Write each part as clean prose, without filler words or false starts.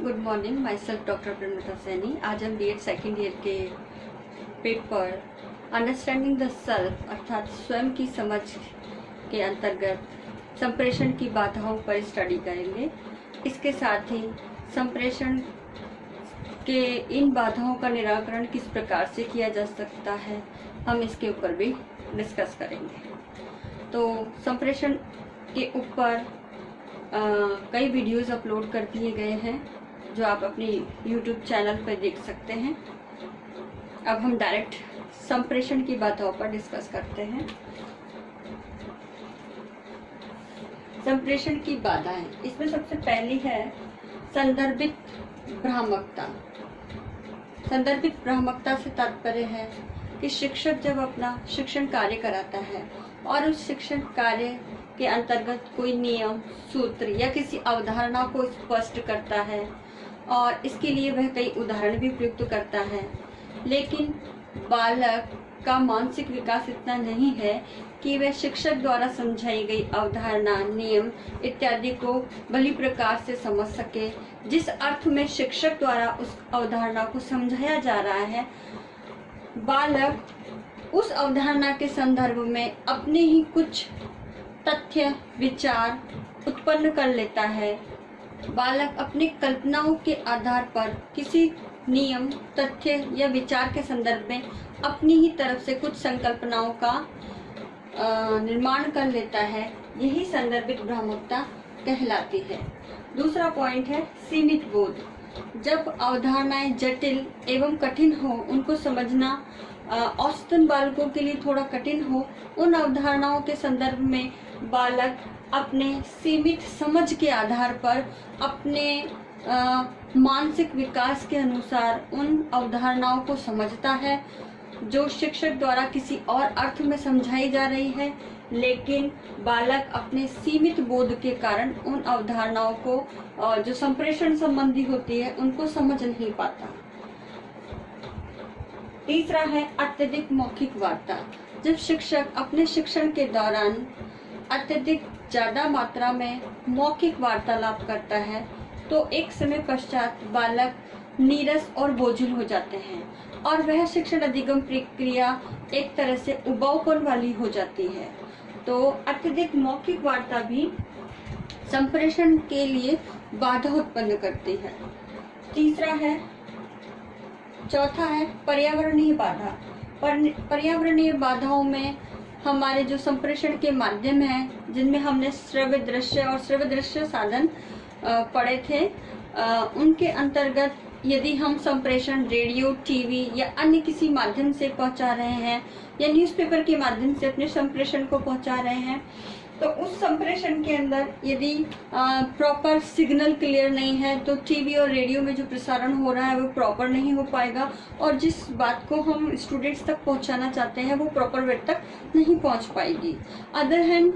Good morning, my self doctor Premlata Saini. आज हम BEd second year के पेपर अंडरस्टैंडिंग द सेल्फ अर्थात स्वयं की समझ के अंतर्गत संप्रेषण की बाधाओं पर स्टडी करेंगे। इसके साथ ही संप्रेषण के इन बाधाओं का निराकरण किस प्रकार से किया जा सकता है, हम इसके ऊपर भी डिस्कस करेंगे। तो संप्रेषण के ऊपर कई वीडियोस अपलोड कर दिए गए हैं जो आप अपने YouTube चैनल पर देख सकते हैं। अब हम डायरेक्ट संप्रेषण की बातों पर डिस्कस करते हैं। संप्रेषण की बाधाएं, इसमें सबसे पहली है संदर्भित भ्रामकता। संदर्भित भ्रामकता से तात्पर्य है कि शिक्षक जब अपना शिक्षण कार्य कराता है और उस शिक्षण कार्य के अंतर्गत कोई नियम, सूत्र या किसी अवधारणा को स्पष्ट करता है और इसके लिए वह कई उदाहरण भी प्रयुक्त करता है, लेकिन बालक का मानसिक विकास इतना नहीं है कि वह शिक्षक द्वारा समझाई गई अवधारणा, नियम इत्यादि को भली प्रकार से समझ सके। जिस अर्थ में शिक्षक द्वारा उस अवधारणा को समझाया जा रहा है, बालक उस अवधारणा के संदर्भ में अपने ही कुछ तथ्य, विचार उत्पन्न कर लेता है। बालक अपनी कल्पनाओं के आधार पर किसी नियम, तथ्य या विचार के संदर्भ में अपनी ही तरफ से कुछ संकल्पनाओं का निर्माण कर लेता है। यही संदर्भित भ्रामकता कहलाती है। दूसरा पॉइंट है सीमित बोध। जब अवधारणाएं जटिल एवं कठिन हो, उनको समझना औसतन बालकों के लिए थोड़ा कठिन हो, उन अवधारणाओं के संदर्भ में बालक अपने सीमित समझ के आधार पर अपने मानसिक विकास के अनुसार उन अवधारणाओं को समझता है जो शिक्षक द्वारा किसी और अर्थ में समझाई जा रही है, लेकिन बालक अपने सीमित बोध के कारण उन अवधारणाओं को जो संप्रेषण संबंधी होती है उनको समझ नहीं पाता। तीसरा है अत्यधिक मौखिक वार्ता। जब शिक्षक अपने शिक्षण के दौरान अत्यधिक ज्यादा मात्रा में मौखिक वार्तालाप करता है तो एक समय पश्चात बालक नीरस और बोझिल हो जाते हैं और वह शिक्षण अधिगम प्रक्रिया एक तरह से उबाऊपन वाली हो जाती है। तो अत्यधिक मौखिक वार्ता भी संप्रेषण के लिए बाधा उत्पन्न करती है। चौथा है पर्यावरणीय बाधा। पर्यावरणीय बाधाओं में हमारे जो संप्रेषण के माध्यम हैं, जिनमें हमने श्रव्य दृश्य और श्रव्य दृश्य साधन पढ़े थे, उनके अंतर्गत यदि हम संप्रेषण रेडियो, टीवी या अन्य किसी माध्यम से पहुंचा रहे हैं या न्यूज़पेपर के माध्यम से अपने संप्रेषण को पहुंचा रहे हैं, तो उस संप्रेषण के अंदर यदि प्रॉपर सिग्नल क्लियर नहीं है तो टीवी और रेडियो में जो प्रसारण हो रहा है वो प्रॉपर नहीं हो पाएगा और जिस बात को हम स्टूडेंट्स तक पहुंचाना चाहते हैं वो प्रॉपर वे तक नहीं पहुंच पाएगी। Other hand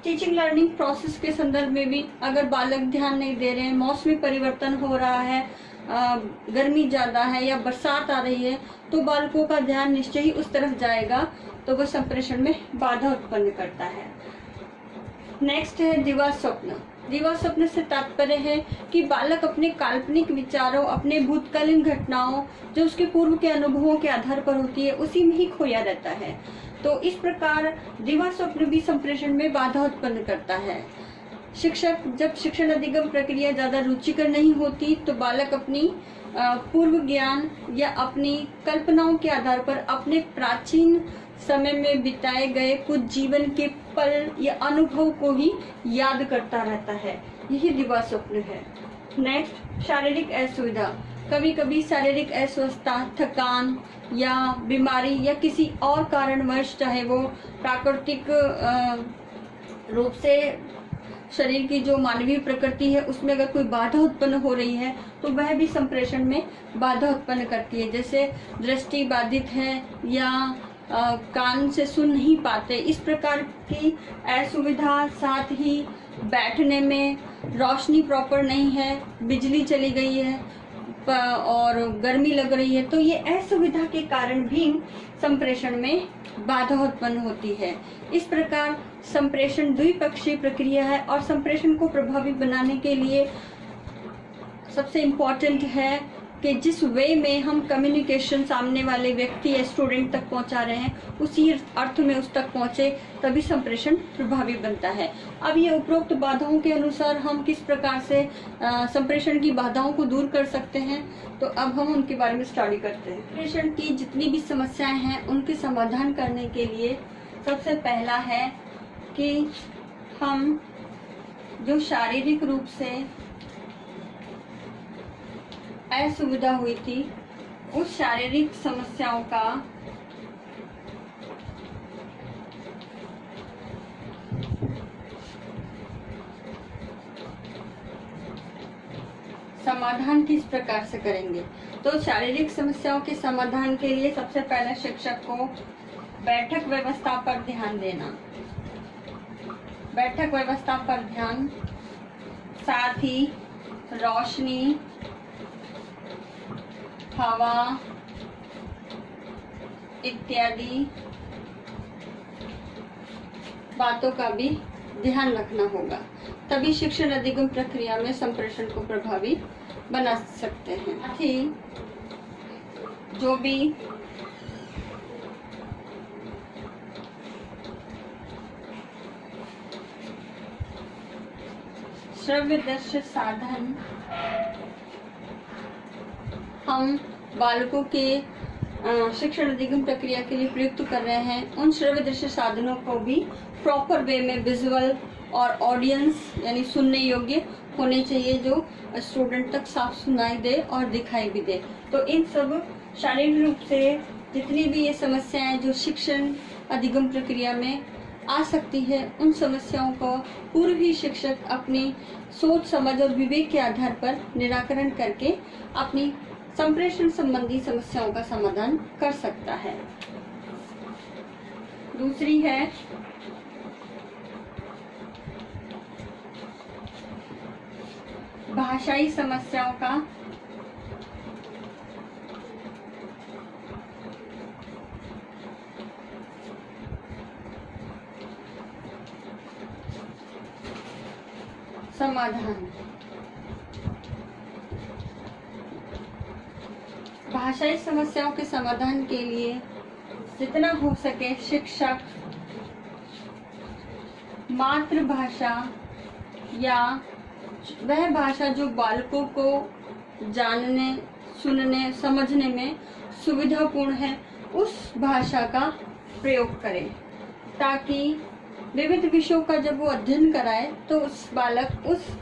teaching learning process के संदर्भ में भी अगर बालक ध्यान नहीं दे रहे हैं, मौसमी परिवर्तन हो रहा है, गर्मी ज़्यादा है या बरसात आ रही है, तो बालकों का ध्यान निश्चय ही उस तरफ जाएगा, तो वह संप्रेषण में बाधा उत्पन्न करता है। नेक्स्ट है दिवा स्वप्न। दिवा स्वप्न से तात्पर्य है कि बालक अपने काल्पनिक विचारों, अपने भूतकालीन घटनाओं जो उसके पूर्व के अनुभवों के आधार पर होती है, उसी में ही खोया रहता है। तो इस प्रकार दिवा स्वप्न भी संप्रेषण में बाधा उत्पन्न करता है। शिक्षक जब शिक्षण अधिगम प्रक्रिया ज्यादा रुचिकर नहीं होती तो बालक अपनी पूर्व ज्ञान या अपनी कल्पनाओं के आधार पर अपने प्राचीन समय में बिताए गए कुछ जीवन के पल या अनुभव को ही याद करता रहता है। यही दिवा स्वप्न है। नेक्स्ट शारीरिक असुविधा। कभी कभी शारीरिक अस्वस्थता, थकान या बीमारी या किसी और कारणवश, चाहे वो प्राकृतिक रूप से शरीर की जो मानवीय प्रकृति है उसमें अगर कोई बाधा उत्पन्न हो रही है तो वह भी संप्रेषण में बाधा उत्पन्न करती है। जैसे दृष्टि बाधित है या कान से सुन नहीं पाते, इस प्रकार की असुविधा, साथ ही बैठने में रोशनी प्रॉपर नहीं है, बिजली चली गई है और गर्मी लग रही है, तो ये असुविधा के कारण भी संप्रेषण में बाधा उत्पन्न होती है। इस प्रकार संप्रेषण द्विपक्षीय प्रक्रिया है और संप्रेषण को प्रभावी बनाने के लिए सबसे इम्पोर्टेंट है कि जिस वे में हम कम्युनिकेशन सामने वाले व्यक्ति या स्टूडेंट तक पहुंचा रहे हैं उसी अर्थ में उस तक पहुंचे, तभी संप्रेषण प्रभावी बनता है। अब ये उपरोक्त बाधाओं के अनुसार हम किस प्रकार से संप्रेषण की बाधाओं को दूर कर सकते हैं, तो अब हम उनके बारे में स्टडी करते हैं। संप्रेषण की जितनी भी समस्याएं हैं उनके समाधान करने के लिए सबसे पहला है कि हम जो शारीरिक रूप से असुविधा हुई थी उस शारीरिक समस्याओं का समाधान किस प्रकार से करेंगे। तो शारीरिक समस्याओं के समाधान के लिए सबसे पहले शिक्षक को बैठक व्यवस्था पर ध्यान देना, बैठक व्यवस्था पर ध्यान, साथ ही रोशनी, हवा इत्यादि बातों का भी ध्यान रखना होगा, तभी शिक्षण अधिगम प्रक्रिया में संप्रेषण को प्रभावी बना सकते हैं। साथ ही जो भी श्रव्य दृश्य साधन हम बालकों के शिक्षण अधिगम प्रक्रिया के लिए प्रयुक्त कर रहे हैं, उन श्रव्य दृश्य साधनों को भी प्रॉपर वे में विजुअल और ऑडियंस यानी सुनने योग्य होने चाहिए, जो स्टूडेंट तक साफ सुनाई दे और दिखाई भी दे। तो इन सब शारीरिक रूप से जितनी भी ये समस्याएं जो शिक्षण अधिगम प्रक्रिया में आ सकती है, उन समस्याओं को पूर्व ही शिक्षक अपनी सोच समझ और विवेक के आधार पर निराकरण करके अपनी संप्रेषण संबंधी समस्याओं का समाधान कर सकता है। दूसरी है भाषाई समस्याओं का समाधान। भाषाई समस्याओं के समाधान के लिए जितना हो सके शिक्षक मातृभाषा या वह भाषा जो बालकों को जानने, सुनने, समझने में सुविधापूर्ण है उस भाषा का प्रयोग करें, ताकि विविध विषयों का जब वो अध्ययन कराए तो उस बालक उस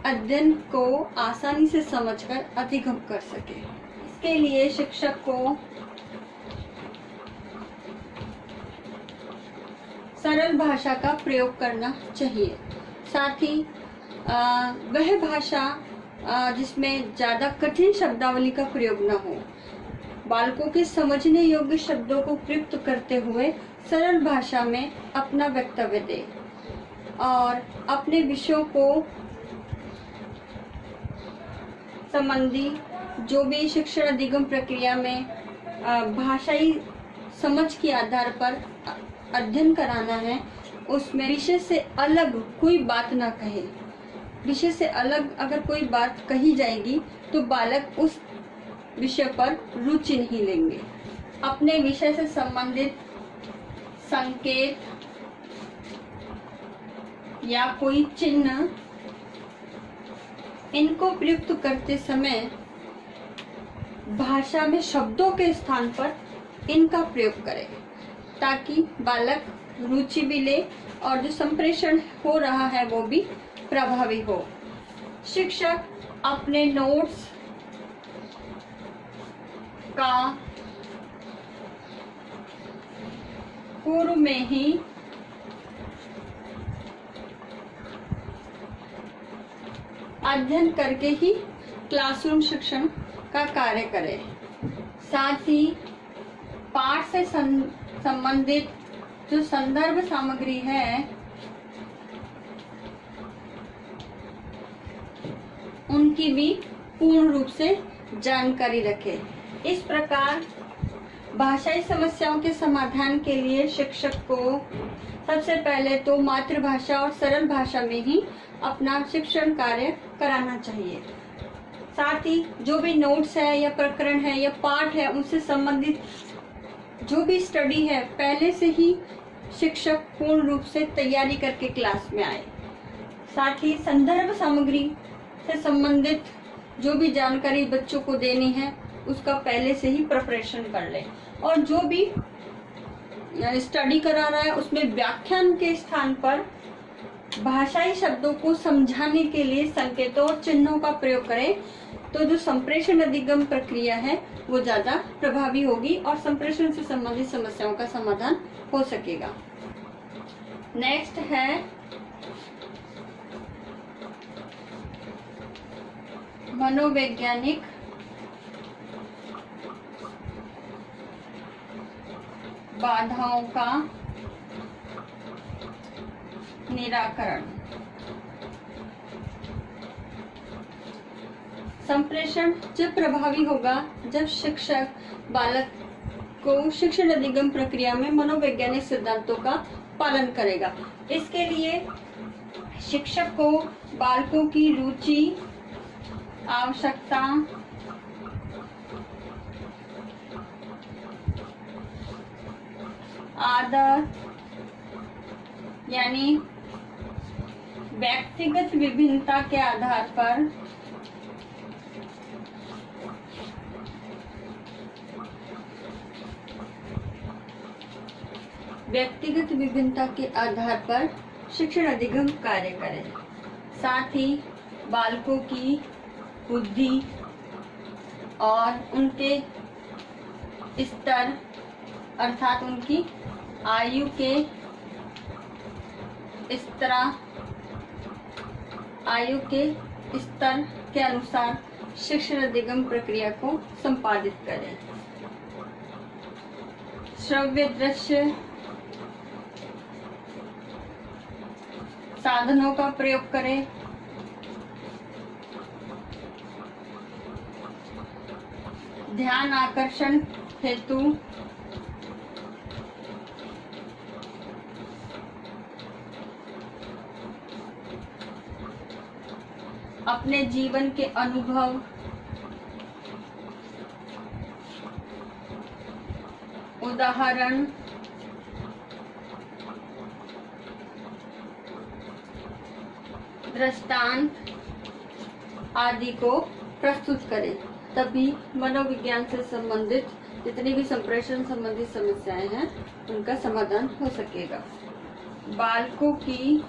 अध्ययन को आसानी से समझकर अधिगम कर सके। इसके लिए शिक्षक को सरल भाषा का प्रयोग करना चाहिए। साथ ही वह भाषा जिसमें ज़्यादा कठिन शब्दावली का प्रयोग न हो, बालकों के समझने योग्य शब्दों को प्रयुक्त करते हुए सरल भाषा में अपना वक्तव्य दे और अपने विषयों को संबंधी जो भी शिक्षण अधिगम प्रक्रिया में भाषाई समझ के आधार पर अध्ययन कराना है, उसमें विषय से अलग कोई बात ना कहे। विषय से अलग अगर कोई बात कही जाएगी तो बालक उस विषय पर रुचि नहीं लेंगे। अपने विषय से संबंधित संकेत या कोई चिन्ह, इनको प्रयुक्त करते समय भाषा में शब्दों के स्थान पर इनका प्रयोग करें, ताकि बालक रुचि भी ले और जो संप्रेषण हो रहा है वो भी प्रभावी हो। शिक्षक अपने नोट्स का पूर्व में ही अध्ययन करके ही क्लासरूम शिक्षण का कार्य करें। साथ ही पाठ से संबंधित जो संदर्भ सामग्री है उनकी भी पूर्ण रूप से जानकारी रखें। इस प्रकार भाषाई समस्याओं के समाधान के लिए शिक्षक को सबसे पहले तो मातृभाषा और सरल भाषा में ही अपना शिक्षण कार्य कराना चाहिए। साथ ही जो भी नोट्स है या प्रकरण है या पाठ है उनसे संबंधित जो भी स्टडी है पहले से ही शिक्षक पूर्ण रूप से तैयारी करके क्लास में आए। साथ ही संदर्भ सामग्री से संबंधित जो भी जानकारी बच्चों को देनी है उसका पहले से ही प्रिपरेशन कर ले, और जो भी स्टडी करा रहा है उसमें व्याख्यान के स्थान पर भाषाई शब्दों को समझाने के लिए संकेतों और चिन्हों का प्रयोग करें, तो जो संप्रेषण अधिगम प्रक्रिया है वो ज्यादा प्रभावी होगी और संप्रेषण से संबंधित समस्याओं का समाधान हो सकेगा। नेक्स्ट है मनोवैज्ञानिक बाधाओं का निराकरण। संप्रेषण जब प्रभावी होगा जब शिक्षक बालक को शिक्षण अधिगम प्रक्रिया में मनोवैज्ञानिक सिद्धांतों का पालन करेगा। इसके लिए शिक्षक को बालकों की रुचि, आवश्यकता, आदत यानी व्यक्तिगत विभिन्नता के आधार पर शिक्षण अधिगम कार्य करें। साथ ही बालकों की बुद्धि और उनके स्तर अर्थात उनकी आयु के स्तर के अनुसार शिक्षण अधिगम प्रक्रिया को संपादित करें। श्रव्य दृश्य साधनों का प्रयोग करें। ध्यान आकर्षण हेतु अपने जीवन के अनुभव, उदाहरण, दृष्टांत आदि को प्रस्तुत करें, तभी मनोविज्ञान से संबंधित जितनी भी संप्रेषण संबंधित समस्याएं हैं उनका समाधान हो सकेगा। बालकों की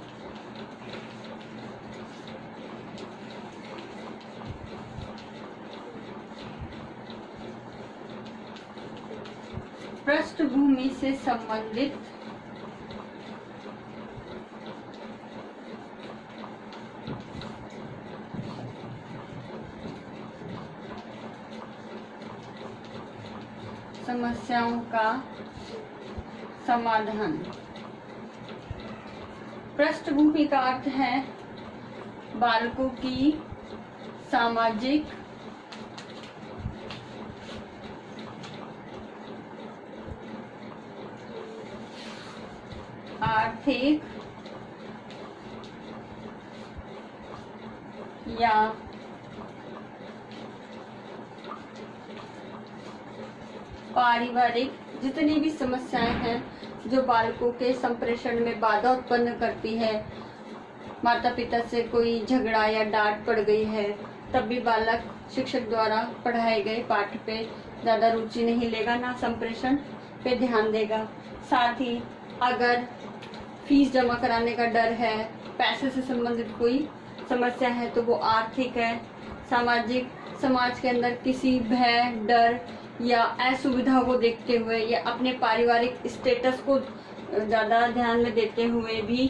पृष्ठभूमि से संबंधित समस्याओं का समाधान। पृष्ठभूमि का अर्थ है बालकों की सामाजिक, आर्थिक या पारिवारिक जितनी भी समस्याएं हैं जो बालकों के संप्रेषण में बाधा उत्पन्न करती है, माता पिता से कोई झगड़ा या डांट पड़ गई है, तब भी बालक शिक्षक द्वारा पढ़ाए गए पाठ पे ज्यादा रुचि नहीं लेगा, ना संप्रेषण पे ध्यान देगा। साथ ही अगर फीस जमा कराने का डर है, पैसे से संबंधित कोई समस्या है, तो वो आर्थिक है, सामाजिक, समाज के अंदर किसी भय, डर या असुविधा को देखते हुए या अपने पारिवारिक स्टेटस को ज्यादा ध्यान में देते हुए भी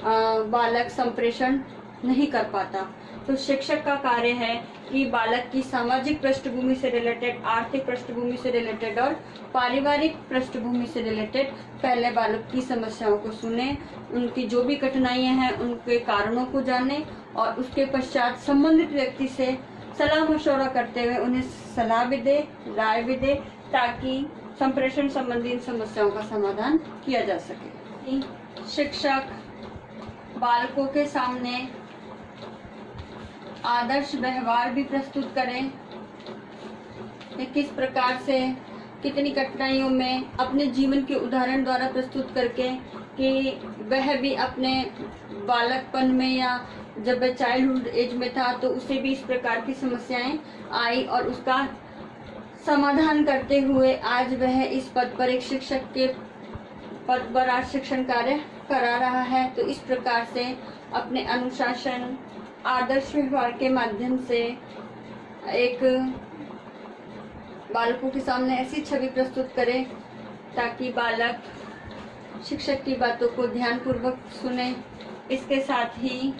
बालक संप्रेषण नहीं कर पाता। तो शिक्षक का कार्य है कि बालक की सामाजिक पृष्ठभूमि से रिलेटेड, आर्थिक पृष्ठभूमि से रिलेटेड और पारिवारिक पृष्ठभूमि से रिलेटेड पहले बालक की समस्याओं को सुने, उनकी जो भी कठिनाइयां हैं उनके कारणों को जाने और उसके पश्चात संबंधित व्यक्ति से सलाह मशवरा करते हुए उन्हें सलाह भी दे, राय भी दे, ताकि संप्रेषण संबंधी समस्याओं का समाधान किया जा सके। शिक्षक बालकों के सामने आदर्श व्यवहार भी प्रस्तुत करें कि किस प्रकार से कितनी कठिनाइयों में अपने जीवन के उदाहरण द्वारा प्रस्तुत करके कि वह भी अपने बालकपन में या जब वह चाइल्डहुड एज में था तो उसे भी इस प्रकार की समस्याएं आई और उसका समाधान करते हुए आज वह इस पद पर एक शिक्षक के पद पर आज शिक्षण कार्य करा रहा है। तो इस प्रकार से अपने अनुशासन आदर्श व्यवहार के माध्यम से एक बालकों के सामने ऐसी छवि प्रस्तुत करें ताकि बालक शिक्षक की बातों को ध्यानपूर्वक सुने। इसके साथ ही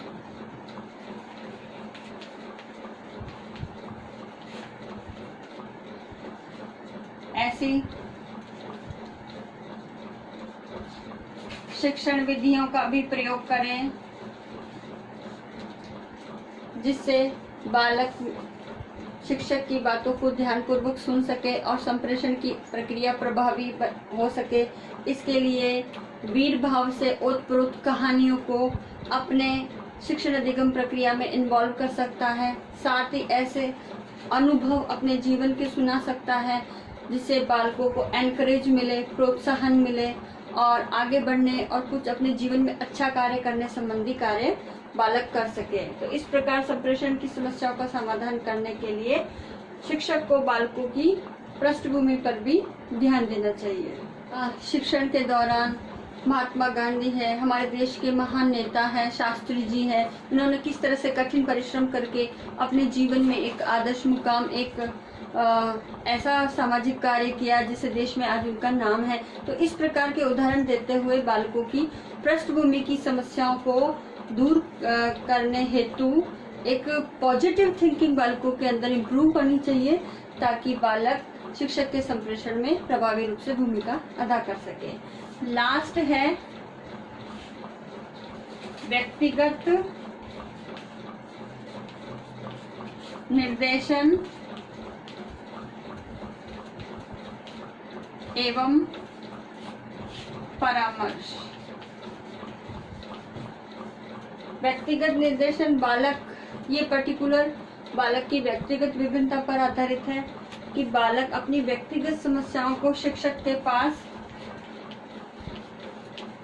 ऐसी शिक्षण विधियों का भी प्रयोग करें जिससे बालक शिक्षक की बातों को ध्यानपूर्वक सुन सके और संप्रेषण की प्रक्रिया प्रभावी हो सके। इसके लिए वीर भाव से ओतप्रोत कहानियों को अपने शिक्षण अधिगम प्रक्रिया में इन्वॉल्व कर सकता है। साथ ही ऐसे अनुभव अपने जीवन के सुना सकता है जिससे बालकों को एनकरेज मिले, प्रोत्साहन मिले और आगे बढ़ने और कुछ अपने जीवन में अच्छा कार्य करने संबंधी कार्य बालक कर सके। तो इस प्रकार संप्रेषण की समस्याओं का समाधान करने के लिए शिक्षक को बालकों की पृष्ठभूमि पर भी ध्यान देना चाहिए। शिक्षण के दौरान महात्मा गांधी है, हमारे देश के महान नेता है, शास्त्री जी है, इन्होंने किस तरह से कठिन परिश्रम करके अपने जीवन में एक आदर्श मुकाम, एक ऐसा सामाजिक कार्य किया जिससे देश में आज उनका नाम है। तो इस प्रकार के उदाहरण देते हुए बालकों की पृष्ठभूमि की समस्याओं को दूर करने हेतु एक पॉजिटिव थिंकिंग बालकों के अंदर इम्प्रूव करनी चाहिए ताकि बालक शिक्षक के संप्रेषण में प्रभावी रूप से भूमिका अदा कर सके। लास्ट है व्यक्तिगत निर्देशन एवं परामर्श। व्यक्तिगत निर्देशन बालक, ये पर्टिकुलर बालक की व्यक्तिगत विभिन्नता पर आधारित है कि बालक अपनी व्यक्तिगत समस्याओं को शिक्षक के पास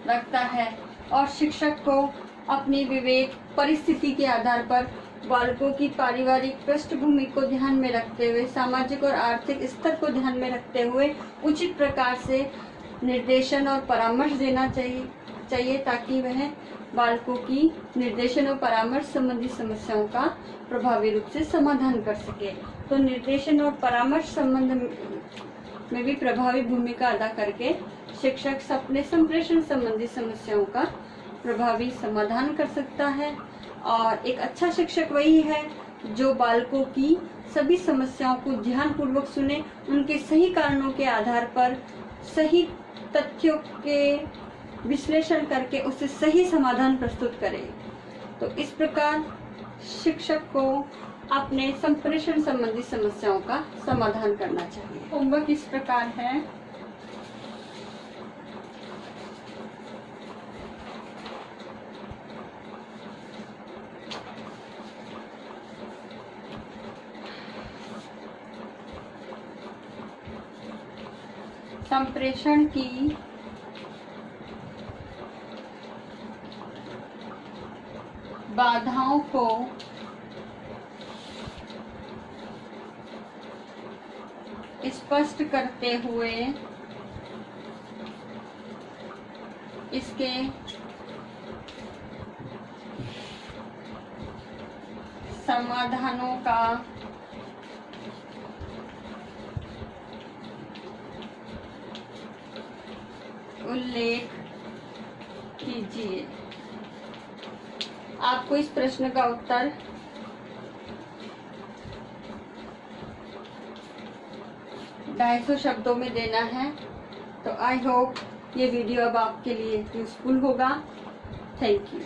रखता है और शिक्षक को अपनी विवेक परिस्थिति के आधार पर बालकों की पारिवारिक पृष्ठभूमि को ध्यान में रखते हुए, सामाजिक और आर्थिक स्तर को ध्यान में रखते हुए उचित प्रकार से निर्देशन और परामर्श देना चाहिए ताकि वह बालकों की निर्देशन और परामर्श संबंधी समस्याओं का प्रभावी रूप से समाधान कर सके। तो निर्देशन और परामर्श संबंध में भी प्रभावी भूमिका अदा करके शिक्षक अपने संप्रेषण संबंधी समस्याओं का प्रभावी समाधान कर सकता है। और एक अच्छा शिक्षक वही है जो बालकों की सभी समस्याओं को ध्यानपूर्वक सुने, उनके सही कारणों के आधार पर सही तथ्यों के विश्लेषण करके उससे सही समाधान प्रस्तुत करे। तो इस प्रकार शिक्षक को अपने संप्रेषण संबंधी समस्याओं का समाधान करना चाहिए। होमवर्क इस प्रकार है। संप्रेषण की बाधाओं को स्पष्ट करते हुए इसके समाधानों का उल्लेख कीजिए। आपको इस प्रश्न का उत्तर ढाई शब्दों में देना है। तो आई होप ये वीडियो अब आपके लिए यूजफुल होगा। Thank you.